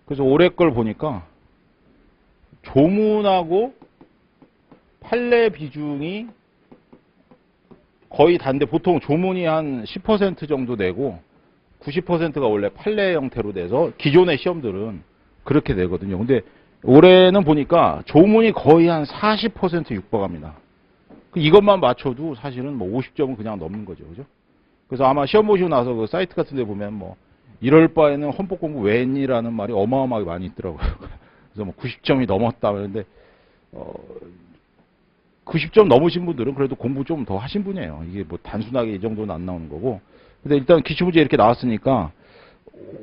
그래서 올해 걸 보니까 조문하고 판례 비중이 거의 다른데 보통 조문이 한 10% 정도 되고 90%가 원래 판례 형태로 돼서 기존의 시험들은 그렇게 되거든요. 근데 올해는 보니까 조문이 거의 한 40% 육박합니다. 이것만 맞춰도 사실은 뭐 50점은 그냥 넘는 거죠. 그죠? 그래서 아마 시험 보시고 나서 그 사이트 같은 데 보면 뭐 이럴 바에는 헌법 공부 왜 했니라는 말이 어마어마하게 많이 있더라고요. 그래서 뭐 90점이 넘었다 그러는데 90점 넘으신 분들은 그래도 공부 좀 더 하신 분이에요. 이게 뭐 단순하게 이 정도는 안 나오는 거고. 근데 일단 기출문제 이렇게 나왔으니까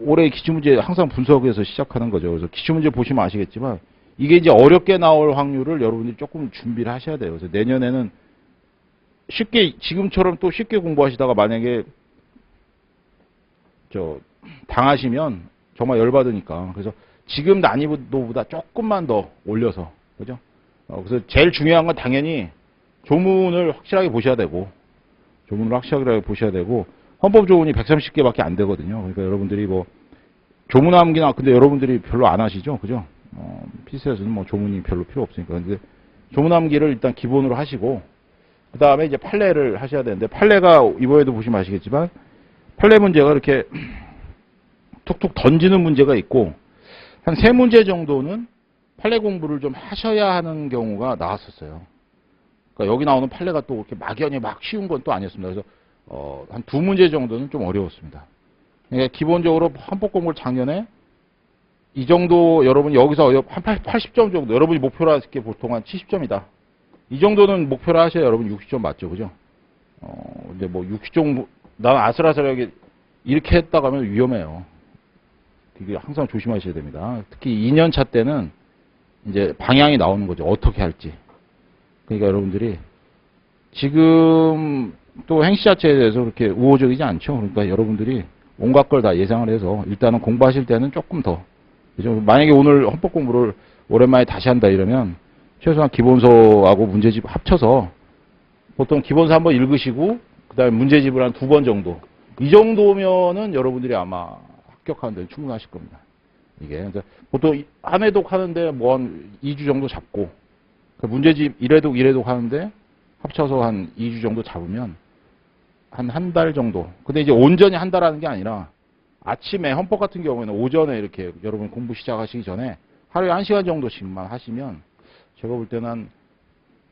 올해 기출문제 항상 분석해서 시작하는 거죠. 그래서 기출문제 보시면 아시겠지만 이게 이제 어렵게 나올 확률을 여러분들이 조금 준비를 하셔야 돼요. 그래서 내년에는 쉽게 지금처럼 또 쉽게 공부하시다가 만약에 당하시면 정말 열받으니까. 그래서 지금 난이도보다 조금만 더 올려서, 그죠? 그래서 제일 중요한 건 당연히 조문을 확실하게 보셔야 되고, 헌법 조문이 130개밖에 안 되거든요. 그러니까 여러분들이 뭐 조문 암기나 근데 여러분들이 별로 안 하시죠, 그죠? PC에서는 뭐 조문이 별로 필요 없으니까. 근데 조문 암기를 일단 기본으로 하시고, 그 다음에 이제 판례를 하셔야 되는데, 판례가 이번에도 보시면 아시겠지만 판례 문제가 이렇게 툭툭 던지는 문제가 있고 한 3문제 정도는 판례 공부를 좀 하셔야 하는 경우가 나왔었어요. 그러니까 여기 나오는 판례가 또 이렇게 막연히 막 쉬운 건 또 아니었습니다. 그래서 한 2문제 정도는 좀 어려웠습니다. 그러니까 기본적으로 헌법 공부를 작년에 이 정도 여러분 여기서 한 80점 정도 여러분이 목표로 하실 게 보통 한 70점이다. 이 정도는 목표로 하셔야 여러분 60점 맞죠, 그죠? 근데 뭐 60점 난 아슬아슬하게 이렇게 했다가 하면 위험해요. 이게 항상 조심하셔야 됩니다. 특히 2년차 때는 이제 방향이 나오는 거죠. 어떻게 할지. 그러니까 여러분들이 지금 또 행시 자체에 대해서 그렇게 우호적이지 않죠. 그러니까 여러분들이 온갖 걸 다 예상을 해서 일단은 공부하실 때는 조금 더. 그죠? 만약에 오늘 헌법 공부를 오랜만에 다시 한다 이러면 최소한 기본서하고 문제집 합쳐서 보통 기본서 한번 읽으시고 그 다음에 문제집을 한 2번 정도. 이 정도면은 여러분들이 아마 합격하는 데 충분하실 겁니다. 이게. 보통 한 회독 하는데 뭐 한 2주 정도 잡고 문제집 1회독 하는데 합쳐서 한 2주 정도 잡으면 한 달 정도. 근데 이제 온전히 한 달 하는 게 아니라 아침에 헌법 같은 경우에는 오전에 이렇게 여러분 공부 시작하시기 전에 하루에 1시간 정도씩만 하시면 제가 볼 때는 한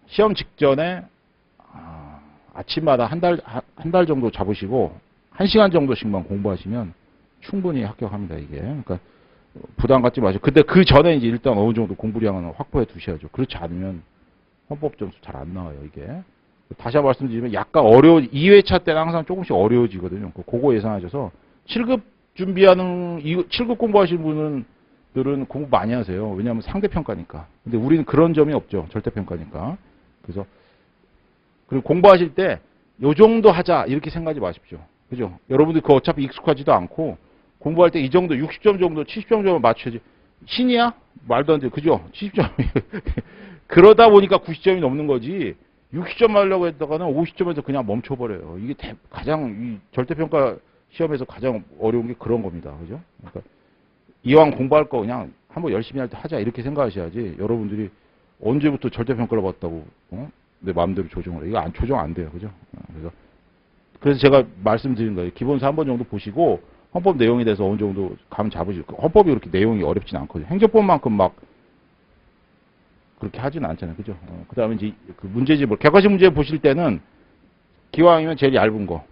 시험 직전에 아침마다 한 달 정도 잡으시고 1시간 정도씩만 공부하시면 충분히 합격합니다, 이게. 그러니까 부담 갖지 마시고. 근데 그 전에 이제 일단 어느 정도 공부량은 확보해 두셔야죠. 그렇지 않으면 헌법 점수 잘 안 나와요, 이게. 다시 한번 말씀드리면 약간 2회차 때는 항상 조금씩 어려워지거든요. 그거 예상하셔서 7급 준비하는, 7급 공부하시는 분들은 공부 많이 하세요. 왜냐하면 상대평가니까. 근데 우리는 그런 점이 없죠. 절대평가니까. 그래서, 그리고 공부하실 때, 요 정도 하자, 이렇게 생각하지 마십시오. 그죠? 여러분들 그거 어차피 익숙하지도 않고, 공부할 때 이 정도, 60점 정도, 70점 정도 맞춰야지. 신이야? 말도 안 돼. 그죠? 70점. 그러다 보니까 90점이 넘는 거지. 60점 하려고 했다가는 50점에서 그냥 멈춰버려요. 이게 가장, 이 절대평가 시험에서 가장 어려운 게 그런 겁니다. 그죠? 그러니까 이왕 공부할 거 그냥 한번 열심히 할 때 하자. 이렇게 생각하셔야지. 여러분들이 언제부터 절대평가를 봤다고, 내 마음대로 조정을 해요. 이거 조정 안 돼요. 그죠? 그래서 제가 말씀드린 거예요. 기본서 한 번 정도 보시고, 헌법 내용에 대해서 어느 정도 감 잡으시고, 헌법이 그렇게 내용이 어렵진 않거든요. 행정법만큼 막 그렇게 하지는 않잖아요. 그죠? 그 다음에 이제 그 문제집을, 객관식 문제 보실 때는 기왕이면 제일 얇은 거.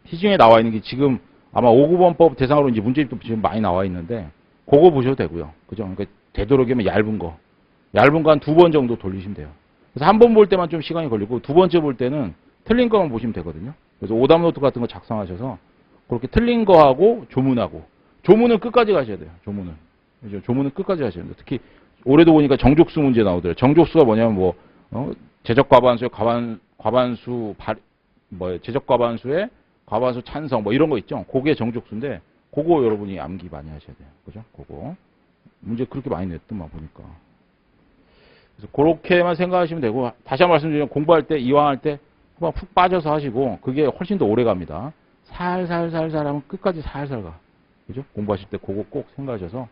시중에 나와 있는 게 지금 아마 5급헌법 대상으로 이제 문제집도 지금 많이 나와 있는데, 그거 보셔도 되고요. 그죠? 그러니까 되도록이면 얇은 거. 얇은 거 한 2번 정도 돌리시면 돼요. 그래서 한 번 볼 때만 좀 시간이 걸리고, 2번째 볼 때는 틀린 거만 보시면 되거든요. 그래서 오답 노트 같은 거 작성하셔서, 그렇게 틀린 거하고 조문하고. 조문은 끝까지 가셔야 돼요. 조문은. 그죠? 조문은 끝까지 하셔야 돼요. 특히 올해도 보니까 정족수 문제 나오더라고요. 정족수가 뭐냐면 뭐 제적과반수의 과반수 제적과반수의 과반수 찬성 뭐 이런 거 있죠. 그게 정족수인데 그거 여러분이 암기 많이 하셔야 돼요. 그죠? 그거 문제 그렇게 많이 냈더만 보니까. 그래서 그렇게만 생각하시면 되고, 다시 한번 말씀드리면 공부할 때 이왕 할 때 한번 푹 빠져서 하시고 그게 훨씬 더 오래 갑니다. 살살살살 하면 끝까지 살살 가. 그죠? 공부하실 때 그거 꼭 생각하셔서